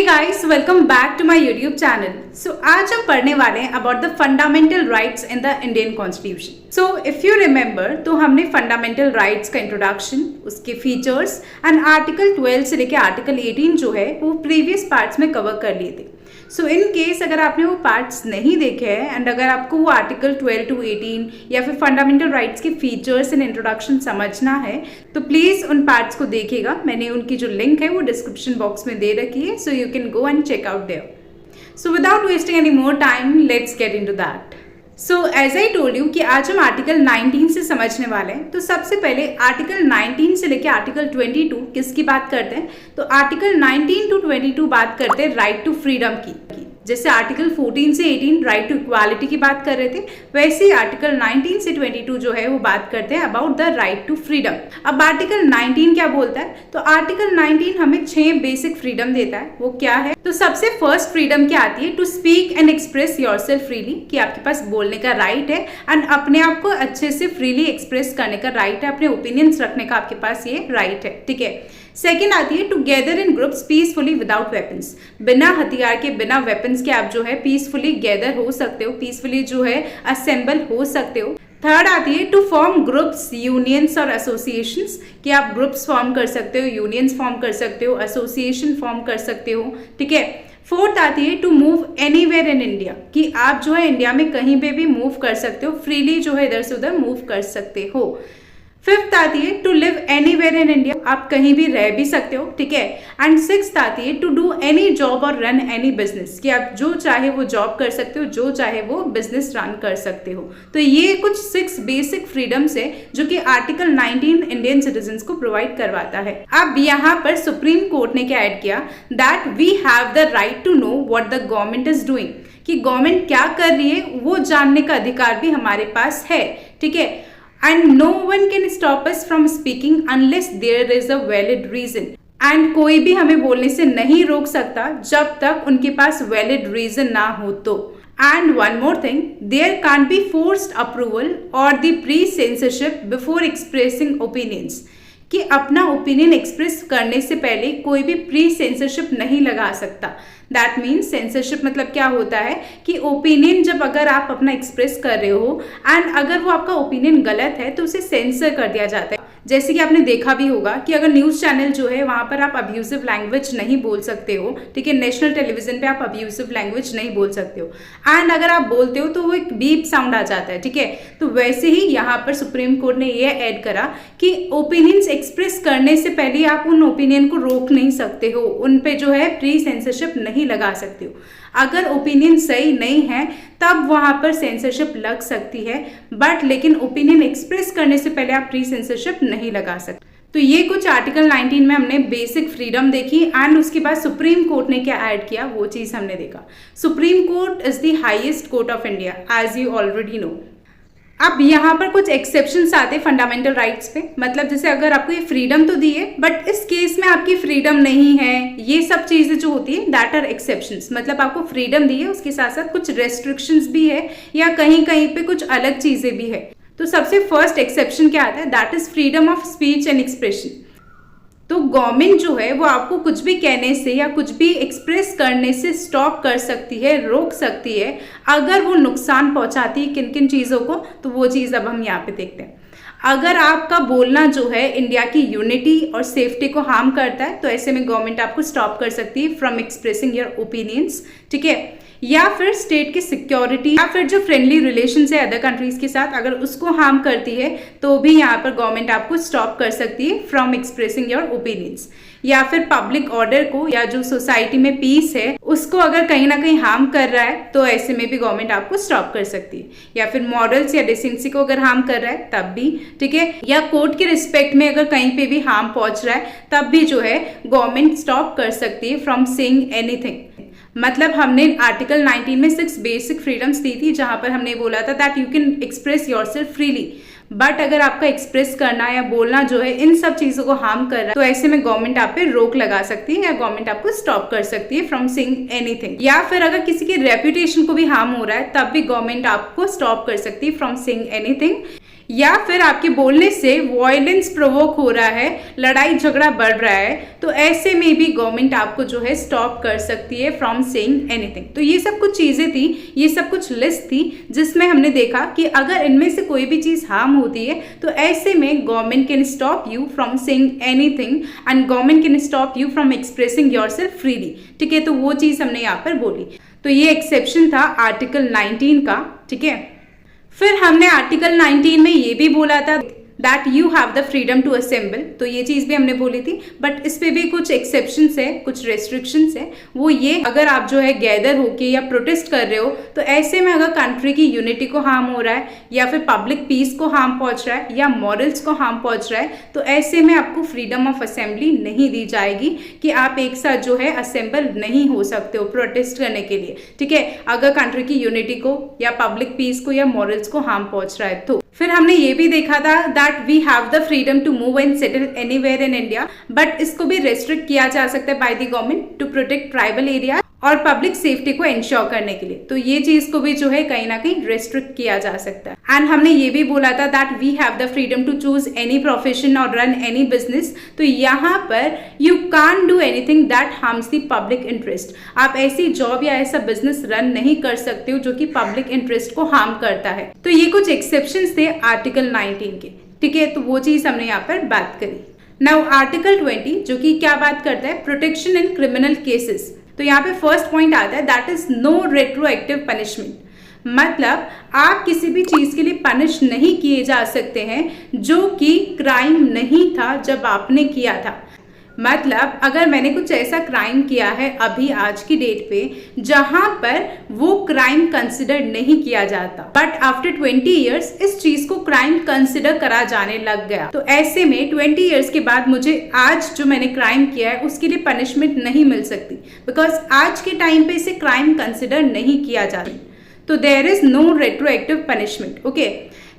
Hey guys, welcome back to my YouTube channel. So आज हम पढ़ने वाले हैं about the fundamental rights in the Indian constitution. So if you remember, तो हमने फंडामेंटल राइट्स का इंट्रोडक्शन, उसके फीचर्स एंड आर्टिकल 12 से लेकर आर्टिकल 18 जो है वो प्रीवियस पार्ट्स में कवर कर लिए थे। सो इन केस अगर आपने वो पार्ट्स नहीं देखे हैं एंड अगर आपको वो आर्टिकल 12 to 18 या फिर फंडामेंटल राइट्स के फीचर्स एंड इंट्रोडक्शन समझना है तो प्लीज़ उन पार्ट्स को देखिएगा। मैंने उनकी जो लिंक है वो डिस्क्रिप्शन बॉक्स में दे रखी है, so you can go and check out there. So without wasting any more time, let's get into that. So as I told you कि आज हम आर्टिकल 19 से समझने वाले हैं। तो सबसे पहले आर्टिकल 19 से लेकर आर्टिकल 22 किसकी बात करते हैं? तो आर्टिकल 19 to 22 बात करते हैं राइट टू फ्रीडम की। जैसे आर्टिकल 14 से 18 राइट टू इक्वालिटी की बात कर रहे थे, वैसे ही आर्टिकल 19 से 22 जो है वो बात करते हैं about the right to freedom. अब आर्टिकल 19 क्या बोलता है? तो आर्टिकल 19 हमें 6 बेसिक फ्रीडम देता है। वो क्या है? तो सबसे फर्स्ट फ्रीडम क्या आती है? To speak and express yourself freely, कि आपके पास बोलने का राइट है एंड अपने आप को अच्छे से फ्रीली एक्सप्रेस करने का राइट है, अपने ओपिनियंस रखने का आपके पास ये राइट है। ठीक है। सेकेंड आती है to gather in groups peacefully without weapons, बिना हथियार के, बिना वेपन्स के आप जो है पीसफुली गैदर हो सकते हो, पीसफुली जो है असेंबल हो सकते हो। थर्ड आती है टू फॉर्म ग्रुप्स, यूनियंस और एसोसिएशंस, कि आप ग्रुप्स फॉर्म कर सकते हो, यूनियंस फॉर्म कर सकते हो, एसोसिएशन फॉर्म कर सकते हो। ठीक है। फोर्थ आती है to move anywhere in India, कि आप जो है इंडिया में कहीं पे भी मूव कर सकते हो, फ्रीली जो है इधर से उधर मूव कर सकते हो। फिफ्थ आती है to live anywhere in India, आप कहीं भी रह भी सकते हो। ठीक है। एंड सिक्स्थ आती है टू डू एनी जॉब और रन एनी बिजनेस, कि आप जो चाहे वो जॉब कर सकते हो, जो चाहे वो बिजनेस रन कर सकते हो। तो ये कुछ 6 बेसिक फ्रीडम्स है जो कि आर्टिकल 19 इंडियन सिटीजन्स को प्रोवाइड करवाता है। अब यहाँ पर सुप्रीम कोर्ट ने क्या ऐड किया? That we have the right to know what the government is doing, कि गवर्नमेंट क्या कर रही है वो जानने का अधिकार भी हमारे पास है। ठीक है। And no one can stop us from speaking unless there is a valid reason. And कोई भी हमें बोलने से नहीं रोक सकता जब तक उनके पास valid reason ना हो तो। And one more thing, there can't be forced approval or the pre-censorship before expressing opinions, कि अपना ओपिनियन एक्सप्रेस करने से पहले कोई भी प्री सेंसरशिप नहीं लगा सकता। दैट मीन्स सेंसरशिप मतलब क्या होता है कि ओपिनियन जब अगर आप अपना एक्सप्रेस कर रहे हो एंड अगर वो आपका ओपिनियन गलत है तो उसे सेंसर कर दिया जाता है। जैसे कि आपने देखा भी होगा कि अगर न्यूज़ चैनल जो है वहाँ पर आप अब्यूजिव लैंग्वेज नहीं बोल सकते हो। ठीक है। नेशनल टेलीविजन पे आप अब्यूजिव लैंग्वेज नहीं बोल सकते हो एंड अगर आप बोलते हो तो वो एक बीप साउंड आ जाता है। ठीक है। तो वैसे ही यहाँ पर सुप्रीम कोर्ट ने ये ऐड करा कि ओपिनियंस एक्सप्रेस करने से पहले आप उन ओपिनियन को रोक नहीं सकते हो, उन पे जो है प्री सेंसरशिप नहीं लगा सकते हो। अगर ओपिनियन सही नहीं है तब वहां पर सेंसरशिप लग सकती है, बट लेकिन ओपिनियन एक्सप्रेस करने से पहले आप प्री सेंसरशिप नहीं लगा सकते। तो ये कुछ आर्टिकल 19 में हमने बेसिक फ्रीडम देखी एंड उसके बाद सुप्रीम कोर्ट ने क्या ऐड किया वो चीज हमने देखा। Supreme court is the highest court of India, as you already know. अब यहाँ पर कुछ एक्सेप्शंस आते हैं फंडामेंटल राइट्स पे, मतलब जैसे अगर आपको ये फ्रीडम तो दी है बट इस केस में आपकी फ्रीडम नहीं है, ये सब चीजें जो होती है दैट आर एक्सेप्शंस। मतलब आपको फ्रीडम दी है, उसके साथ साथ कुछ रेस्ट्रिक्शंस भी है या कहीं कहीं पे कुछ अलग चीजें भी है। तो सबसे फर्स्ट एक्सेप्शन क्या आता है? That is freedom of speech and expression. तो गवर्नमेंट जो है वो आपको कुछ भी कहने से या कुछ भी एक्सप्रेस करने से स्टॉप कर सकती है, रोक सकती है, अगर वो नुकसान पहुंचाती है किन किन चीज़ों को। तो वो चीज़ अब हम यहाँ पे देखते हैं। अगर आपका बोलना जो है इंडिया की यूनिटी और सेफ्टी को हार्म करता है तो ऐसे में गवर्नमेंट आपको स्टॉप कर सकती है फ्रॉम एक्सप्रेसिंग योर ओपिनियंस। ठीक है। या फिर स्टेट की सिक्योरिटी या फिर जो फ्रेंडली रिलेशन है अदर कंट्रीज के साथ, अगर उसको हार्म करती है तो भी यहाँ पर गवर्नमेंट आपको स्टॉप कर सकती है फ्रॉम एक्सप्रेसिंग योर ओपिनियंस। या फिर पब्लिक ऑर्डर को या जो सोसाइटी में पीस है उसको अगर कहीं ना कहीं हार्म कर रहा है तो ऐसे में भी गवर्नमेंट आपको स्टॉप कर सकती है। या फिर मॉरल्स या डिसेंसी को अगर हार्म कर रहा है तब भी। ठीक है। या कोर्ट के रिस्पेक्ट में अगर कहीं पे भी हार्म पहुंच रहा है तब भी जो है गवर्नमेंट स्टॉप कर सकती है फ्रॉम सेइंग एनीथिंग। मतलब हमने आर्टिकल 19 में 6 बेसिक फ्रीडम्स दी थी जहां पर हमने बोला था that you can express yourself freely, but अगर आपका एक्सप्रेस करना या बोलना जो है इन सब चीजों को हार्म कर रहा है तो ऐसे में गवर्नमेंट आप पे रोक लगा सकती है या गवर्नमेंट आपको स्टॉप कर सकती है फ्रॉम सेइंग एनीथिंग। या फिर अगर किसी की रेपुटेशन को भी हार्म हो रहा है तब भी गवर्नमेंट आपको स्टॉप कर सकती है फ्रॉम सेइंग एनीथिंग। या फिर आपके बोलने से वॉयलेंस प्रोवोक हो रहा है, लड़ाई झगड़ा बढ़ रहा है, तो ऐसे में भी गवर्नमेंट आपको जो है स्टॉप कर सकती है फ्रॉम सेइंग एनीथिंग। तो ये सब कुछ चीज़ें थी, ये सब कुछ लिस्ट थी जिसमें हमने देखा कि अगर इनमें से कोई भी चीज़ हार्म होती है तो ऐसे में government can stop you from saying anything and government can stop you from expressing yourself freely. ठीक है, तो वो चीज़ हमने यहाँ पर बोली। तो ये एक्सेप्शन था आर्टिकल 19 का। ठीक है, फिर हमने आर्टिकल 19 में ये भी बोला था that you have the freedom to assemble, तो ये चीज़ भी हमने बोली थी, बट इस पे भी कुछ एक्सेप्शंस है, कुछ रेस्ट्रिक्शंस है। वो ये, अगर आप जो है गैदर होके या प्रोटेस्ट कर रहे हो तो ऐसे में अगर कंट्री की यूनिटी को हार्म हो रहा है या फिर पब्लिक पीस को हार्म पहुंच रहा है या मॉरल्स को हार्म पहुंच रहा है, तो ऐसे में आपको फ्रीडम ऑफ असेंबली नहीं दी जाएगी कि आप एक साथ जो है असेंबल नहीं हो सकते हो प्रोटेस्ट करने के लिए। ठीक है, अगर कंट्री की यूनिटी को या पब्लिक पीस को या मॉरल्स को हार्म पहुंच रहा है तो। फिर हमने ये भी देखा था that we have the freedom to move and settle anywhere in India, but इसको भी रेस्ट्रिक्ट किया जा सकता है by the government to protect tribal area और पब्लिक सेफ्टी को इंश्योर करने के लिए। तो ये चीज को भी जो है कहीं ना कहीं रेस्ट्रिक्ट किया जा सकता है। एंड हमने ये भी बोला था that we have the freedom to choose any profession और रन एनी बिजनेस। तो यहाँ पर you can't do anything that harms the public interest. आप ऐसी जॉब या ऐसा बिजनेस रन नहीं कर सकते हो जो कि पब्लिक इंटरेस्ट को हार्म करता है। तो ये कुछ एक्सेप्शंस थे आर्टिकल 19 के। ठीक है, तो वो चीज हमने यहाँ पर बात करी। नाउ आर्टिकल 20 जो कि क्या बात करता है, प्रोटेक्शन इन क्रिमिनल केसेस। तो यहाँ पे फर्स्ट पॉइंट आता है that is no retroactive punishment, मतलब आप किसी भी चीज के लिए पनिश नहीं किए जा सकते हैं जो कि क्राइम नहीं था जब आपने किया था। मतलब अगर मैंने कुछ ऐसा क्राइम किया है अभी आज की डेट पे जहां पर वो क्राइम कंसिडर नहीं किया जाता, बट आफ्टर 20 इयर्स इस चीज को क्राइम कंसिडर करा जाने लग गया, तो ऐसे में 20 इयर्स के बाद मुझे आज जो मैंने क्राइम किया है उसके लिए पनिशमेंट नहीं मिल सकती, बिकॉज आज के टाइम पे इसे क्राइम कंसिडर नहीं किया जाता। तो there is no retroactive punishment. Okay,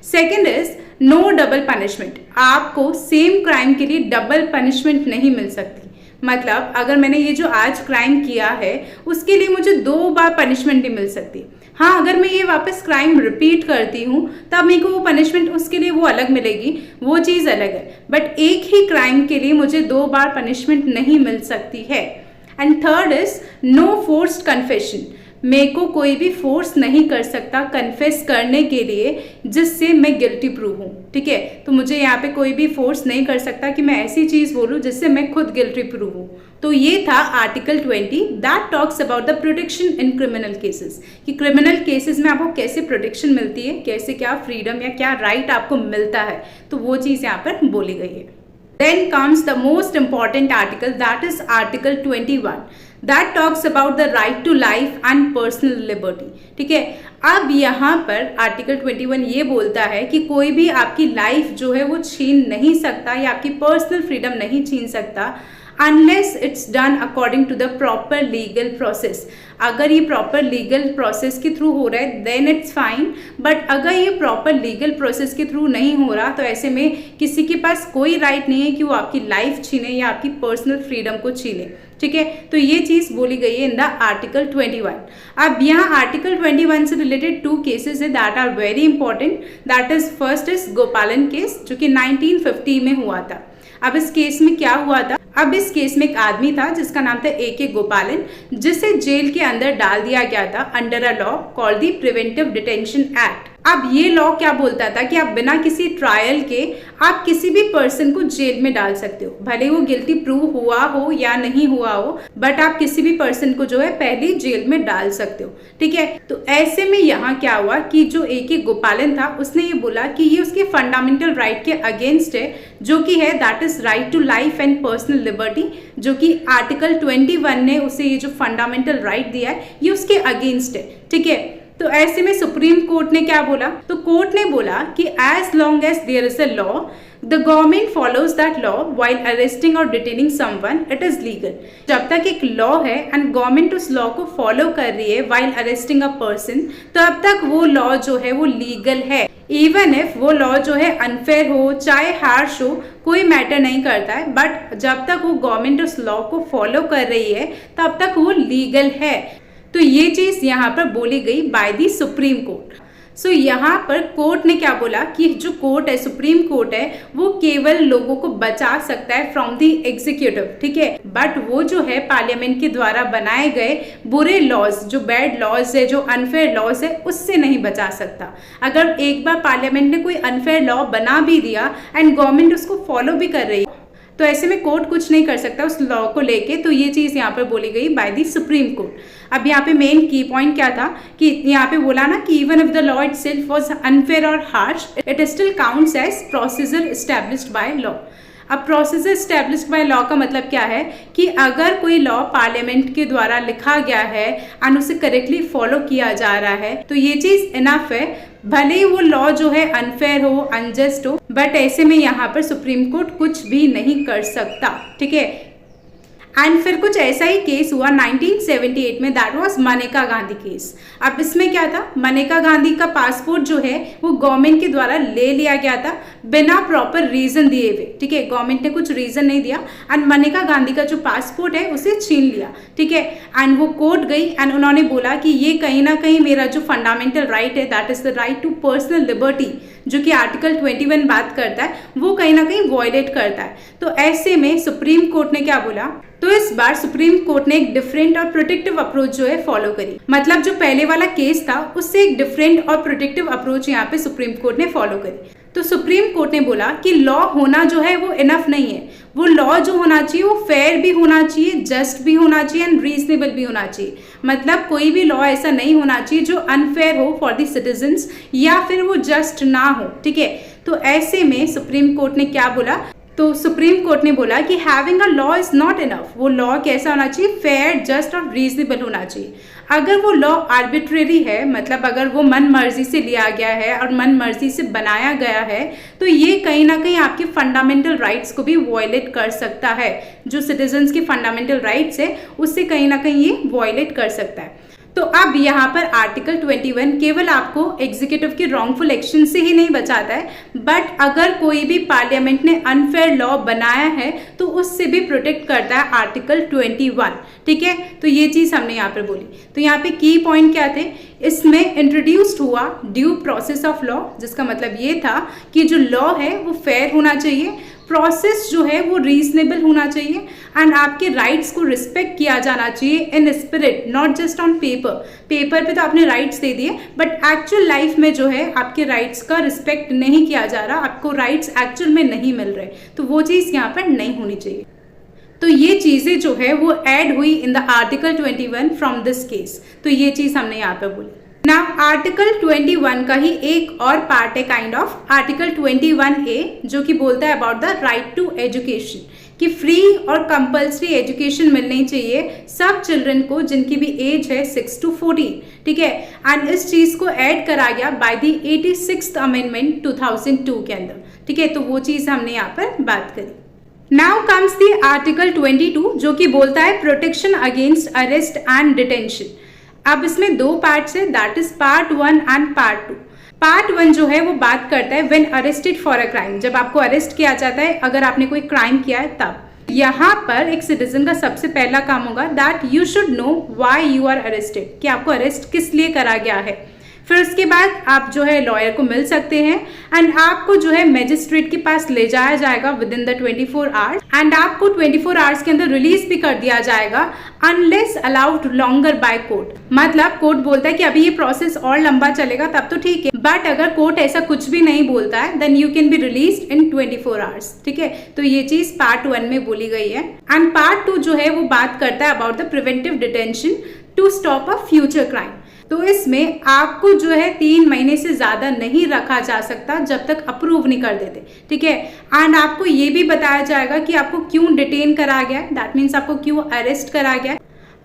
second is no double punishment, आपको सेम क्राइम के लिए डबल पनिशमेंट नहीं मिल सकती। मतलब अगर मैंने ये जो आज क्राइम किया है उसके लिए मुझे 2 बार पनिशमेंट नहीं मिल सकती। हाँ, अगर मैं ये वापस क्राइम रिपीट करती हूँ तब मेरे को वो पनिशमेंट उसके लिए वो अलग मिलेगी, वो चीज़ अलग है, बट एक ही क्राइम के लिए मुझे 2 बार पनिशमेंट नहीं मिल सकती है। And third is no forced confession, मेरे को कोई भी फोर्स नहीं कर सकता कन्फेस करने के लिए जिससे मैं गिल्टी प्रूव हूँ। ठीक है, तो मुझे यहाँ पे कोई भी फोर्स नहीं कर सकता कि मैं ऐसी चीज़ बोलूँ जिससे मैं खुद गिल्टी प्रूव हूँ। तो ये था article 20 that talks about the protection in criminal cases, कि क्रिमिनल केसेस में आपको कैसे प्रोटेक्शन मिलती है, कैसे क्या फ्रीडम या क्या राइट आपको मिलता है, तो वो चीज़ यहाँ पर बोली गई है। Then comes the most important article, that is Article 21, that talks about the right to life and personal liberty. ठीक है, अब यहाँ पर आर्टिकल 21 ये बोलता है कि कोई भी आपकी लाइफ जो है वो छीन नहीं सकता या आपकी पर्सनल फ्रीडम नहीं छीन सकता unless it's done according to the proper legal process। अगर ये प्रॉपर लीगल प्रोसेस के थ्रू हो रहा है देन इट्स फाइन, बट अगर ये प्रॉपर लीगल प्रोसेस के थ्रू नहीं हो रहा तो ऐसे में किसी के पास कोई राइट नहीं है कि वो आपकी लाइफ छीने या आपकी पर्सनल फ्रीडम को छीने। ठीक है, तो ये चीज़ बोली गई है इन द आर्टिकल 21। अब यहाँ आर्टिकल 21 से रिलेटेड 2 केसेस है that are very important. That is first is Gopalan case जो कि 1950 में हुआ था। अब इस केस में क्या हुआ था, अब इस केस में एक आदमी था जिसका नाम था A.K. गोपालन, जिसे जेल के अंदर डाल दिया गया था under a law called the preventive detention act. अब ये लॉ क्या बोलता था कि आप बिना किसी ट्रायल के आप किसी भी पर्सन को जेल में डाल सकते हो, भले वो गिल्टी प्रूव हुआ हो या नहीं हुआ हो, बट आप किसी भी पर्सन को जो है पहले जेल में डाल सकते हो। ठीक है, तो ऐसे में यहाँ क्या हुआ कि जो A.K. गोपालन था उसने ये बोला कि ये उसके फंडामेंटल राइट के अगेंस्ट है, जो कि है that is right to life and personal liberty, जो कि आर्टिकल 21 ने उसे ये जो फंडामेंटल राइट दिया है ये उसके अगेंस्ट है। ठीक है, तो ऐसे में सुप्रीम कोर्ट ने क्या बोला, तो कोर्ट ने बोला कि as long as there is a law the government follows that law while arresting और detaining someone it is legal. जब तक एक लॉ है एंड गवर्नमेंट उस लॉ को फॉलो कर रही है व्हाइल अरेस्टिंग अ पर्सन, तब तक वो लॉ जो है वो लीगल है। इवन इफ वो लॉ जो है अनफेयर हो चाहे हार्श हो कोई मैटर नहीं करता है, बट जब तक वो गवर्नमेंट उस लॉ को फॉलो कर रही है तब तक वो लीगल है। तो ये चीज यहाँ पर बोली गई बाय द सुप्रीम कोर्ट। सो यहाँ पर कोर्ट ने क्या बोला कि जो कोर्ट है, सुप्रीम कोर्ट है, वो केवल लोगों को बचा सकता है फ्रॉम द एग्जीक्यूटिव, ठीक है, बट वो जो है पार्लियामेंट के द्वारा बनाए गए बुरे लॉज, जो बैड लॉज है, जो अनफेयर लॉज है, उससे नहीं बचा सकता। अगर एक बार पार्लियामेंट ने कोई अनफेयर लॉ बना भी दिया एंड गवर्नमेंट उसको फॉलो भी कर रही है, तो ऐसे में कोर्ट कुछ नहीं कर सकता उस लॉ को लेके। तो ये चीज़ यहाँ पर बोली गई बाय द सुप्रीम कोर्ट। अब यहाँ पे मेन की पॉइंट क्या था कि यहाँ पे बोला ना कि even if the law itself was unfair और harsh, it still counts as procedure established by law. अब प्रोसीजर एस्टैब्लिश्ड बाय लॉ का मतलब क्या है कि अगर कोई लॉ पार्लियामेंट के द्वारा लिखा गया है एंड उसे करेक्टली फॉलो किया जा रहा है, तो ये चीज़ इनफ है, भले ही वो लॉ जो है अनफेयर हो, अनजस्ट हो, बट ऐसे में यहाँ पर सुप्रीम कोर्ट कुछ भी नहीं कर सकता, ठीक है। एंड फिर कुछ ऐसा ही केस हुआ 1978 में, that was Maneka Gandhi case. अब इसमें क्या था, मनेका गांधी का पासपोर्ट जो है वो गवर्नमेंट के द्वारा ले लिया गया था बिना प्रॉपर रीजन दिए हुए, ठीक है, गवर्नमेंट ने कुछ रीजन नहीं दिया एंड मनेका गांधी का जो पासपोर्ट है उसे छीन लिया, ठीक है। एंड वो कोर्ट गई एंड उन्होंने बोला कि ये कहीं ना कहीं मेरा जो फंडामेंटल राइट है, that is the right to personal liberty, जो कि आर्टिकल 21 बात करता है, वो कहीं ना कहीं वॉयलेट करता है। तो ऐसे में सुप्रीम कोर्ट ने क्या बोला, तो इस बार सुप्रीम कोर्ट ने एक डिफरेंट और प्रोटेक्टिव अप्रोच जो है फॉलो करी। मतलब जो पहले वाला केस था उससे एक डिफरेंट और प्रोटेक्टिव अप्रोच यहाँ पे सुप्रीम कोर्ट ने फॉलो करी। तो सुप्रीम कोर्ट ने बोला कि लॉ होना जो है वो इनफ नहीं है, वो लॉ जो होना चाहिए वो फेयर भी होना चाहिए, जस्ट भी होना चाहिए एंड रीजनेबल भी होना चाहिए। मतलब कोई भी लॉ ऐसा नहीं होना चाहिए जो अनफेयर हो फॉर द सिटीजन्स या फिर वो जस्ट ना हो, ठीक है। तो ऐसे में सुप्रीम कोर्ट ने क्या बोला, तो सुप्रीम कोर्ट ने बोला कि having a law is not enough, वो लॉ कैसा होना चाहिए, फेयर, जस्ट और रीजनेबल होना चाहिए। अगर वो लॉ आर्बिट्रेरी है, मतलब अगर वो मन मर्जी से लिया गया है और मन मर्जी से बनाया गया है, तो ये कहीं ना कहीं आपके फंडामेंटल राइट्स को भी वॉयलेट कर सकता है। जो सिटीजन्स के फंडामेंटल राइट्स है उससे कहीं ना कहीं ये वॉयलेट कर सकता है। तो अब यहाँ पर आर्टिकल 21 केवल आपको एग्जीक्यूटिव के रॉन्गफुल एक्शन से ही नहीं बचाता है, बट अगर कोई भी पार्लियामेंट ने अनफेयर लॉ बनाया है तो उससे भी प्रोटेक्ट करता है आर्टिकल 21, ठीक है। तो ये चीज़ हमने यहाँ पर बोली। तो यहाँ पे की पॉइंट क्या थे, इसमें इंट्रोड्यूस्ड हुआ ड्यू प्रोसेस ऑफ लॉ, जिसका मतलब ये था कि जो लॉ है वो फेयर होना चाहिए, प्रोसेस जो है वो रीजनेबल होना चाहिए एंड आपके राइट्स को रिस्पेक्ट किया जाना चाहिए in spirit, not just on paper. Paper पे तो आपने राइट्स दे दिए, बट एक्चुअल लाइफ में जो है आपके राइट्स का रिस्पेक्ट नहीं किया जा रहा, आपको राइट्स एक्चुअल में नहीं मिल रहे, तो वो चीज़ यहाँ पर नहीं होनी चाहिए। तो ये चीज़ें जो है वो ऐड हुई in the article 21 from this case. तो ये चीज़ हमने यहाँ पर बोली। नाउ आर्टिकल 21 का ही एक और पार्ट है काइंड ऑफ, आर्टिकल 21A, जो कि बोलता है about the right to education, कि फ्री और कंपल्सरी एजुकेशन मिलनी चाहिए सब चिल्ड्रन को जिनकी भी एज है 6 to 14, ठीक है। एंड इस चीज़ को ऐड करा गया बाय द 86th अमेंडमेंट 2002 के अंदर, ठीक है। तो वो चीज़ हमने यहाँ पर बात करी। नाउ कम्स द आर्टिकल 22, जो कि बोलता है protection against arrest and detention. अब इसमें दो पार्ट्स है, that is part 1 and part 2। Part 1 जो है वो बात करता है when arrested for a crime, जब आपको अरेस्ट किया जाता है अगर आपने कोई क्राइम किया है तब। यहाँ पर एक सिटीजन का सबसे पहला काम होगा that you should know why you are arrested, कि आपको अरेस्ट किस लिए करा गया है। फिर उसके बाद आप जो है लॉयर को मिल सकते हैं एंड आपको जो है मजिस्ट्रेट के पास ले जाया जाएगा with in the 24 hours and आपको 24 आवर्स के अंदर रिलीज भी कर दिया जाएगा unless allowed longer by court. मतलब कोर्ट बोलता है कि अभी ये प्रोसेस और लंबा चलेगा तब तो ठीक है, बट अगर कोर्ट ऐसा कुछ भी नहीं बोलता है then you can be released in 24 hours, ठीक है। तो ये चीज पार्ट 1 में बोली गई है। एंड पार्ट 2 जो है वो बात करता है about the preventive detention to stop a future crime. तो इसमें आपको जो है 3 महीने से ज़्यादा नहीं रखा जा सकता जब तक अप्रूव नहीं कर देते, ठीक है। एंड आपको ये भी बताया जाएगा कि आपको क्यों डिटेन करा गया, दैट मीन्स आपको क्यों अरेस्ट करा गया।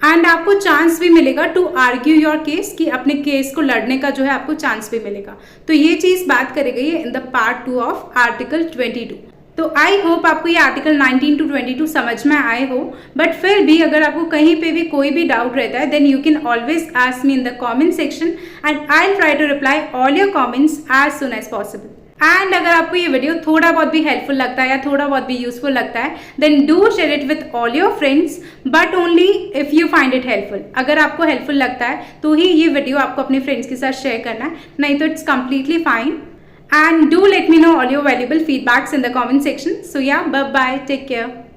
एंड आपको चांस भी मिलेगा टू आर्ग्यू योर केस, कि अपने केस को लड़ने का जो है आपको चांस भी मिलेगा। तो ये चीज़ बात करी गई है in the part 2 of article 22। तो आई होप आपको ये आर्टिकल 19 to 22 समझ में आए हो, बट फिर भी अगर आपको कहीं पे भी कोई भी डाउट रहता है then you can always ask me in the comment section and I will try to reply all your comments as soon as possible. And अगर आपको ये वीडियो थोड़ा बहुत भी हेल्पफुल लगता है या थोड़ा बहुत भी यूजफुल लगता है then do share it with all your friends, but only if you find it helpful. अगर आपको हेल्पफुल लगता है तो ही ये वीडियो आपको अपने फ्रेंड्स के साथ शेयर करना है, नहीं तो it's completely fine. And do let me know all your valuable feedbacks in the comment section. So yeah, bye bye, take care.